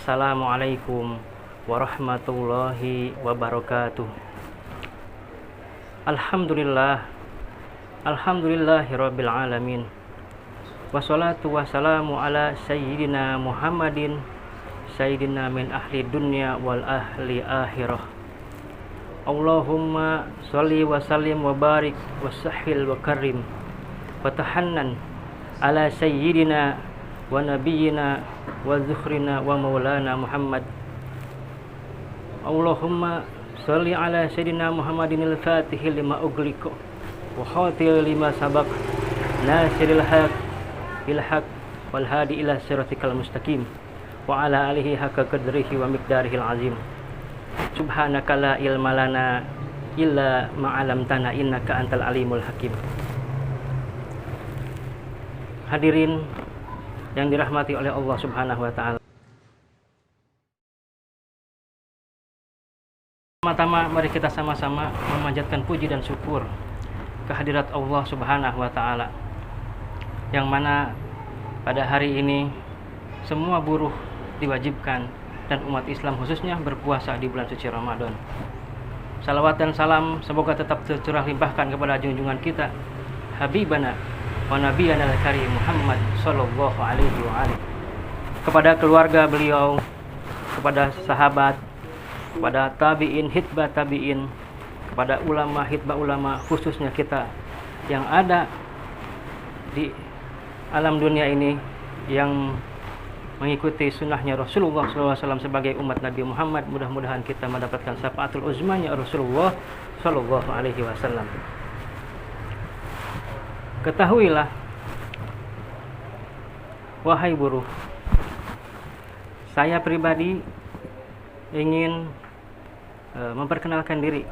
Assalamualaikum warahmatullahi wabarakatuh. Alhamdulillahirabbil alamin. Wassalatu wassalamu ala sayyidina Muhammadin sayyidina min ahli dunya wal ahli akhirah. Allahumma sholli wa sallim wa barik wa sahhil wa karim wa tahannan ala sayyidina wa nabiyyina wa dzukhrina wa maulana Muhammad. Allahumma sholli ala sayyidina Muhammadin al-Fatih lima ughliqa wa khatil lima sabaq nasiril haq bil haq wal hadi ila siratikal mustaqim wa ala alihi haqqa qadrihi wa miqdarihil azim. Subhanaka la ilma lana illa ma 'allamtana innaka antal alimul hakim. Hadirin yang dirahmati oleh Allah Subhanahu wa taala. Pertama-tama mari kita sama-sama memanjatkan puji dan syukur kehadirat Allah Subhanahu wa taala, yang mana pada hari ini semua buruh diwajibkan dan umat Islam khususnya berpuasa di bulan suci Ramadan. Salawat dan salam semoga tetap tercurah limpahkan kepada junjungan kita Habibana wa Nabiyana al-Karim Muhammad sallallahu alaihi wa alihi, kepada keluarga beliau, kepada sahabat, kepada tabi'in, hitbah tabi'in, kepada ulama, hitbah ulama, khususnya kita yang ada di alam dunia ini yang mengikuti sunnahnya Rasulullah SAW sebagai umat Nabi Muhammad. Mudah-mudahan kita mendapatkan syafaatul uzmanya Rasulullah Sallallahu Alaihi Wasallam. Ketahuilah, wahai buruh, saya pribadi ingin memperkenalkan diri.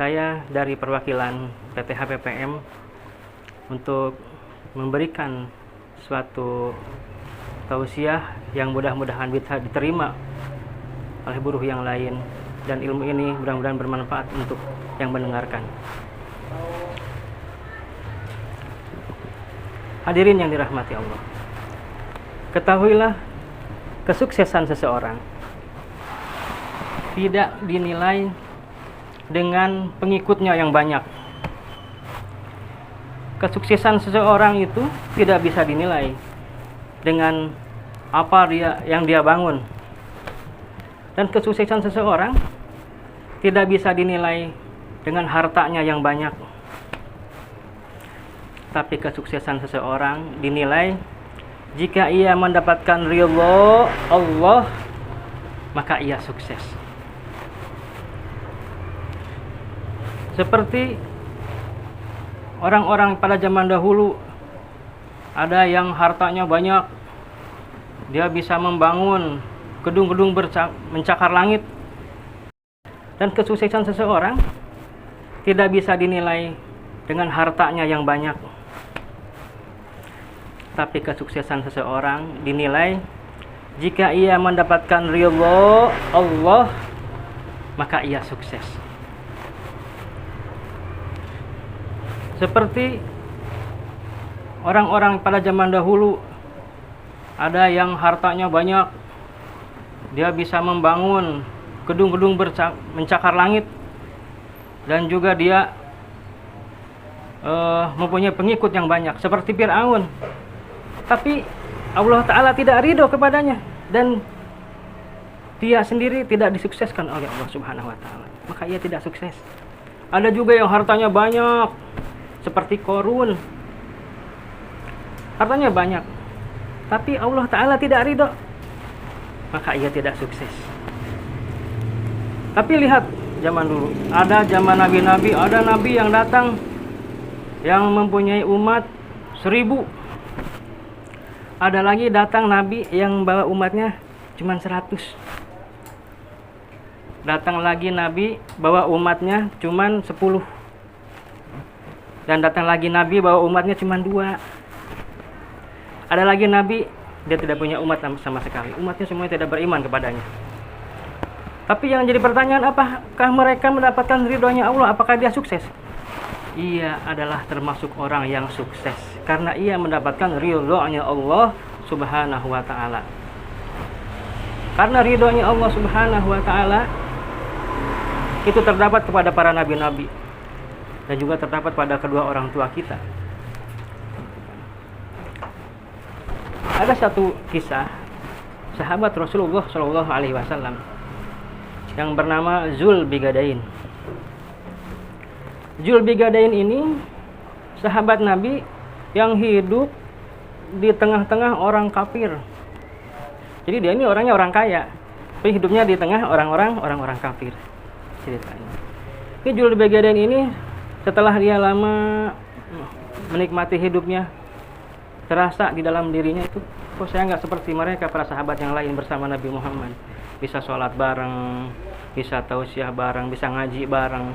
Saya dari perwakilan PT HPPM untuk memberikan suatu tausiah yang mudah-mudahan bisa diterima oleh buruh yang lain, dan ilmu ini mudah-mudahan bermanfaat untuk yang mendengarkan. Hadirin yang dirahmati Allah, ketahuilah, kesuksesan seseorang tidak dinilai dengan pengikutnya yang banyak. Kesuksesan seseorang itu tidak bisa dinilai dengan apa yang dia bangun, dan kesuksesan seseorang tidak bisa dinilai dengan hartanya yang banyak. Tapi kesuksesan seseorang dinilai jika ia mendapatkan ridha Allah, maka ia sukses. Seperti orang-orang pada zaman dahulu, ada yang hartanya banyak, dia bisa membangun gedung-gedung mencakar langit. Dan kesuksesan seseorang tidak bisa dinilai dengan hartanya yang banyak. Tapi kesuksesan seseorang dinilai jika ia mendapatkan ridha Allah, maka ia sukses. Seperti orang-orang pada zaman dahulu, ada yang hartanya banyak, dia bisa membangun gedung-gedung mencakar langit, dan juga dia mempunyai pengikut yang banyak, seperti Fir'aun. Tapi Allah Ta'ala tidak ridho kepadanya, dan dia sendiri tidak disukseskan oleh Allah Subhanahu wa Ta'ala, maka ia tidak sukses. Ada juga yang hartanya banyak, seperti Qarun, hartanya banyak, tapi Allah Ta'ala tidak ridho, maka ia tidak sukses. Tapi lihat zaman dulu, ada zaman nabi-nabi, ada nabi yang datang yang mempunyai umat 1000. Ada lagi datang nabi yang bawa umatnya cuma 100. Datang lagi nabi bawa umatnya cuma 10. Dan datang lagi nabi bawa umatnya cuma 2. Ada lagi nabi, dia tidak punya umat sama sekali, umatnya semuanya tidak beriman kepadanya. Tapi yang jadi pertanyaan, apakah mereka mendapatkan ridhonya Allah? Apakah dia sukses? Ia adalah termasuk orang yang sukses karena ia mendapatkan ridhonya Allah Subhanahu wa Ta'ala. Karena ridhonya Allah Subhanahu wa taala itu terdapat kepada para nabi-nabi dan juga terdapat pada kedua orang tua kita. Ada satu kisah sahabat Rasulullah Shallallahu Alaihi Wasallam yang bernama Zulbigadain. Zulbigadain ini sahabat Nabi yang hidup di tengah-tengah orang kafir. Jadi dia ini orangnya orang kaya, tapi hidupnya di tengah orang-orang kafir. Ceritanya. Ini Zulbigadain ini setelah dia lama menikmati hidupnya, terasa di dalam dirinya itu, kok saya nggak seperti mereka para sahabat yang lain bersama Nabi Muhammad, bisa sholat bareng, bisa tausiah bareng, bisa ngaji bareng,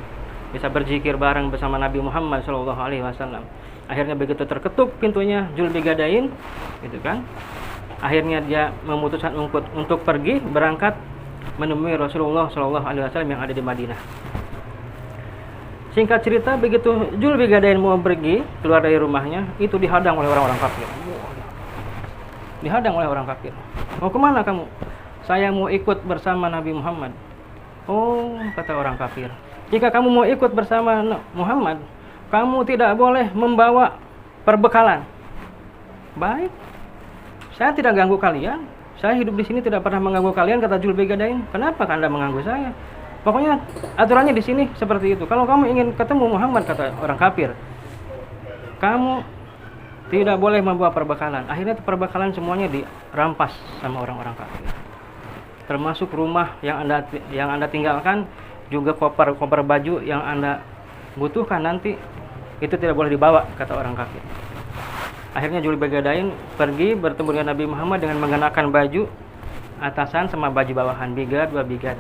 bisa berzikir bareng bersama Nabi Muhammad Shallallahu Alaihi Wasallam. Akhirnya begitu terketuk pintunya Zulbigadain, gitu kan? Akhirnya dia memutuskan untuk pergi berangkat menemui Rasulullah Shallallahu Alaihi Wasallam yang ada di Madinah. Singkat cerita, begitu Zulbigadain mau pergi keluar dari rumahnya, itu dihadang oleh orang-orang kafir. Dihadang oleh orang kafir. Mau kemana kamu? Saya mau ikut bersama Nabi Muhammad. Oh, kata orang kafir, jika kamu mau ikut bersama Muhammad, kamu tidak boleh membawa perbekalan. Baik, saya tidak ganggu kalian. Saya hidup di sini tidak pernah mengganggu kalian, kata Zulbigadain. Kenapa Anda mengganggu saya? Pokoknya aturannya di sini seperti itu. Kalau kamu ingin ketemu Muhammad, kata orang kafir, kamu tidak boleh membawa perbekalan. Akhirnya perbekalan semuanya dirampas sama orang-orang kafir. Termasuk rumah yang Anda tinggalkan, juga koper baju yang Anda butuhkan nanti, itu tidak boleh dibawa, kata orang kafir. Akhirnya Zulbigadain pergi bertemu dengan Nabi Muhammad dengan mengenakan baju atasan sama baju bawahan, bigad, 2 bigad.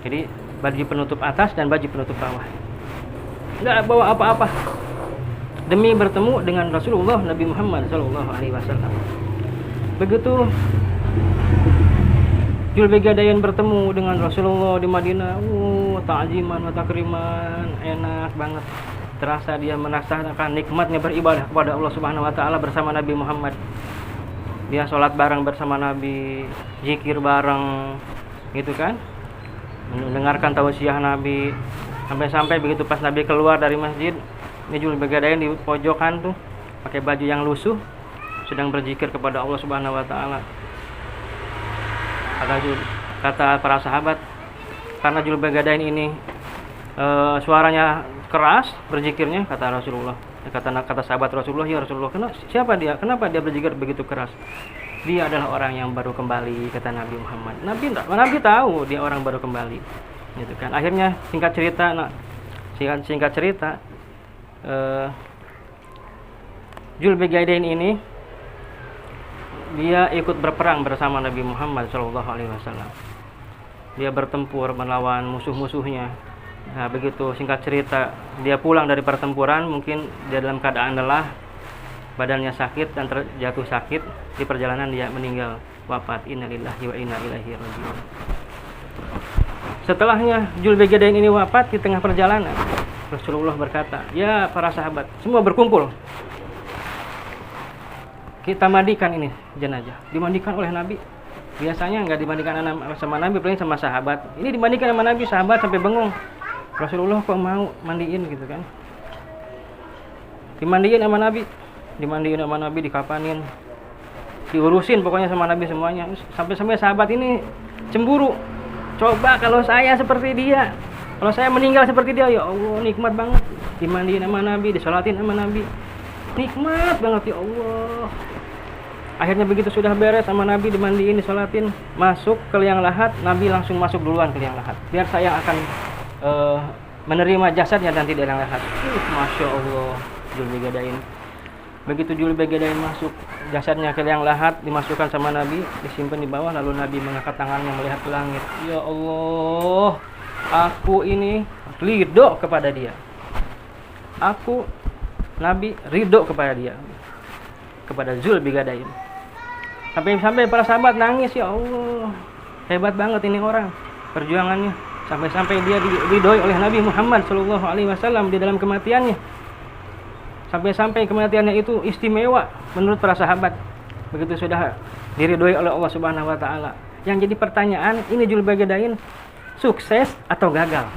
Jadi baju penutup atas dan baju penutup bawah. Nggak bawa apa-apa, demi bertemu dengan Rasulullah Nabi Muhammad Shallallahu Alaihi Wasallam. Begitu Zulbigadain bertemu dengan Rasulullah di Madinah, ta'ziman wa takriman, enak banget. Terasa dia merasakan nikmatnya beribadah kepada Allah Subhanahu wa taala bersama Nabi Muhammad. Dia sholat bareng bersama Nabi, zikir bareng, gitu kan? Mendengarkan tausiah Nabi. Sampai-sampai begitu pas Nabi keluar dari masjid, ini Zulbigadain di pojokan tuh, pakai baju yang lusuh, sedang berzikir kepada Allah Subhanahu wa taala. Kata para sahabat, karena Zulbigadain ini suaranya keras berzikirnya, kata Rasulullah, kata sahabat Rasulullah, ya Rasulullah, siapa dia? Kenapa dia berzikir begitu keras? Dia adalah orang yang baru kembali, kata Nabi Muhammad. Nabi tahu dia orang baru kembali, gitu kan? Akhirnya singkat cerita, Zulbigadain ini dia ikut berperang bersama Nabi Muhammad Shallallahu Alaihi Wasallam. Dia bertempur melawan musuh-musuhnya. Nah, begitu singkat cerita, dia pulang dari pertempuran, mungkin dia dalam keadaan lelah, badannya sakit dan terjatuh sakit. Di perjalanan dia meninggal, wafat. Innalillahi wa inna ilaihi raji'un. Setelahnya Zulbigadain ini wafat di tengah perjalanan, Rasulullah berkata, ya para sahabat, semua berkumpul, kita mandikan ini jenazah. Dimandikan oleh Nabi. Biasanya nggak dimandikan sama Nabi, paling sama sahabat. Ini dimandikan sama Nabi, sahabat sampai bengong. Rasulullah kok mau mandiin, gitu kan? Dimandiin sama Nabi, dikapanin, diurusin pokoknya sama Nabi semuanya. Sampai sahabat ini cemburu. Coba kalau saya seperti dia, kalau saya meninggal seperti dia, ya Allah, nikmat banget. Dimandiin sama Nabi, disolatin sama Nabi, nikmat banget, ya Allah. Akhirnya begitu sudah beres sama Nabi, dimandiin, disolatin, masuk ke liang lahat. Nabi langsung masuk duluan ke liang lahat, biar saya akan menerima jasadnya nanti di liang lahat. Masya Allah, Zulbigadain. Begitu Zulbigadain masuk, jasadnya ke liang lahat, dimasukkan sama Nabi, disimpan di bawah. Lalu Nabi mengangkat tangannya melihat ke langit. Ya Allah, aku ini ridho kepada dia. Nabi ridho kepada dia, kepada Zulbigadain. Sampai para sahabat nangis, ya Allah, hebat banget ini orang, perjuangannya. Sampai dia diridhoi oleh Nabi Muhammad Shallallahu Alaihi Wasallam di dalam kematiannya. Sampai kematiannya itu istimewa menurut para sahabat. Begitu sudah diridhoi oleh Allah Subhanahu Wa Taala, Yang jadi pertanyaan, ini Dzulbaghdadain sukses atau gagal?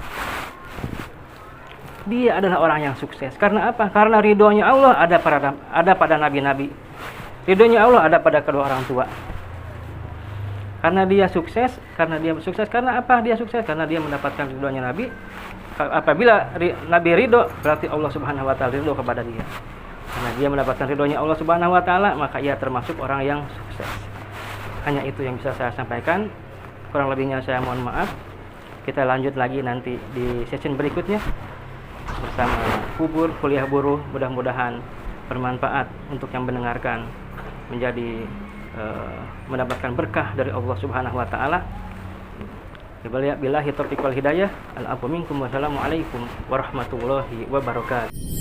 Dia adalah orang yang sukses. Karena apa? Karena ridhonya Allah ada pada nabi-nabi. Ridhonya Allah ada pada kedua orang tua. Karena dia sukses, karena apa? Dia sukses karena dia mendapatkan ridhonya nabi. Apabila nabi ridho, berarti Allah Subhanahu wa taala ridho kepada dia. Karena dia mendapatkan ridhonya Allah Subhanahu wa taala, maka ia termasuk orang yang sukses. Hanya itu yang bisa saya sampaikan. Kurang lebihnya saya mohon maaf. Kita lanjut lagi nanti di session berikutnya bersama Kubur Kuliah Buruh. Mudah-mudahan bermanfaat untuk yang mendengarkan, menjadi mendapatkan berkah dari Allah Subhanahu wa taala. Billahi taufiq wal hidayah. Al-afu minkum. Wassalamualaikum warahmatullahi wabarakatuh.